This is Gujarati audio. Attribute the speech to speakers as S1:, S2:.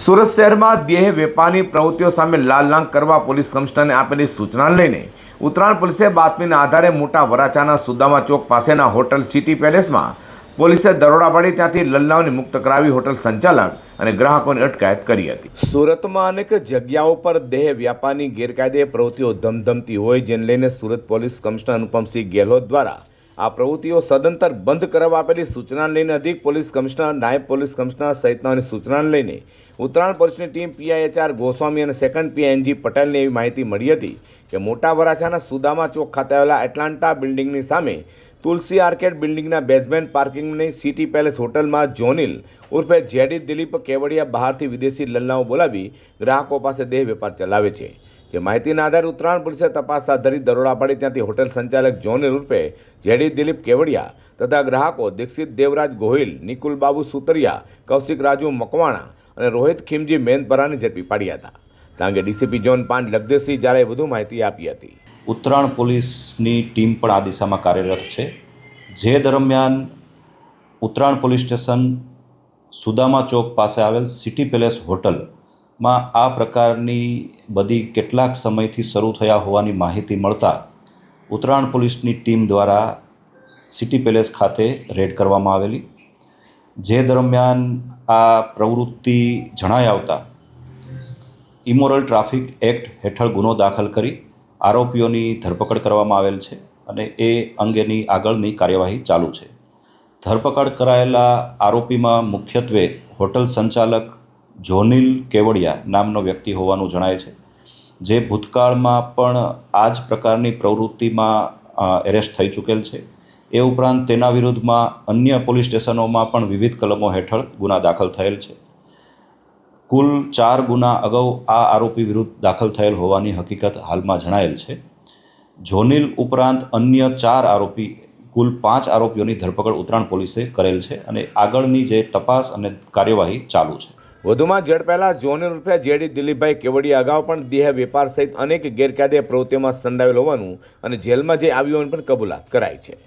S1: સુરત શહેરમાં દેહ વેપારની પ્રવૃત્તિઓ સામે લાલ કરવા પોલીસ કમિશનરને આપેલી સૂચનાને લઈને ઉત્તરાયણ પોલીસે બાતમીના આધારે મોટા વરાછાના સુદામા ચોક પાસેના હોટલ સિટી પેલેસમાં પોલીસે દરોડા પાડી ત્યાંથી લલ્લાઓને મુક્ત કરાવી હોટલ સંચાલક અને ગ્રાહકોની અટકાયત કરી હતી। સુરતમાં અનેક જગ્યાઓ પર દેહ વ્યાપારની ગેરકાયદે પ્રવૃત્તિઓ ધમધમતી હોય, જેને લઈને સુરત પોલીસ કમિશનર અનુપમસિંહ ગેહલોત દ્વારા આ પ્રવૃત્તિઓ સદંતર બંધ કરવા આપેલી સૂચનાને લઈને અધિક પોલીસ કમિશનર, નાયબ પોલીસ કમિશનર સહિતનાની સૂચનાને લઈને ઉત્તરાયણ પોલીસની ટીમ પીઆઈએચઆર ગોસ્વામી અને સેકન્ડ પીઆઈએનજી પટેલને એવી માહિતી મળી હતી કે મોટા વરાછાના સુદામા ચોક ખાતે આવેલા એટલાન્ટા બિલ્ડિંગની સામે તુલસી આર્કેડ બિલ્ડિંગના બેઝમેન્ટ પાર્કિંગની સિટી પેલેસ હોટલમાં જોનિલ ઉર્ફે જેડી દિલીપ કેવડિયા બહારથી વિદેશી લલ્લાઓ બોલાવી ગ્રાહકો પાસે દેહ વેપાર ચલાવે છે। જે માહિતીના આધારે ઉત્તરાયણ પોલીસે તપાસ હાથ ધરી દરોડા પાડી ત્યાંથી હોટેલ સંચાલક જોનિલ ઉર્ફે જેડી દિલીપ કેવડિયા તથા ગ્રાહકો દીક્ષિત દેવરાજ ગોહિલ, નિકુલ બાબુ સુતરિયા, કૌશિક રાજુ મકવાણા અને રોહિત ખીમજી મેનપરાને ઝડપી પાડ્યા હતા। આ અંગે ડીસીપી ઝોન 5 લખદેવસિંહ ઝાલાએ વધુ માહિતી આપી હતી।
S2: ઉત્તરાયણ પોલીસની ટીમ પણ આ દિશામાં કાર્યરત છે। જે દરમિયાન ઉત્તરાયણ પોલીસ સ્ટેશન સુદામા ચોક પાસે આવેલ સિટી પેલેસ હોટલમાં આ પ્રકારની બધી કેટલાક સમયથી શરૂ થયા હોવાની માહિતી મળતા ઉત્તરાયણ પોલીસની ટીમ દ્વારા સિટી પેલેસ ખાતે રેડ કરવામાં આવેલી। જે દરમિયાન આ પ્રવૃત્તિ જણાઈ આવતા ઇમોરલ ટ્રાફિક એક્ટ હેઠળ ગુનો દાખલ કરી આરોપીઓની ધરપકડ કરવામાં આવેલ છે અને એ અંગેની આગળની કાર્યવાહી ચાલુ છે। ધરપકડ કરાયેલા આરોપીમાં મુખ્યત્વે હોટલ સંચાલક જોનિલ કેવડિયા નામનો વ્યક્તિ હોવાનું જણાય છે, જે ભૂતકાળમાં પણ આ જ પ્રકારની પ્રવૃત્તિમાં એરેસ્ટ થઈ ચૂકેલ છે। એ ઉપરાંત તેના વિરુદ્ધમાં અન્ય પોલીસ સ્ટેશનોમાં પણ વિવિધ કલમો હેઠળ ગુના દાખલ થયેલ છે। કુલ 4 ગુના અગાઉ આ આરોપી વિરુદ્ધ દાખલ થયેલ હોવાની હકીકત હાલમાં જણાયેલ છે। જોનિલ ઉપરાંત અન્ય 4 આરોપી, કુલ 5 આરોપીઓની ધરપકડ ઉત્તરાયણ પોલીસે કરેલ છે અને આગળની જે તપાસ અને કાર્યવાહી ચાલુ છે।
S1: વધુમાં ઝડપાયેલા જોનિલ ઉર્ફે જેડી દિલીપભાઈ કેવડિયા અગાઉ પણ દેહ વેપાર સહિત અનેક ગેરકાયદે પ્રવૃત્તિઓમાં સંડાયેલ હોવાનું અને જેલમાં જે આવ્યું હોવાની પણ કબૂલાત કરાઈ છે।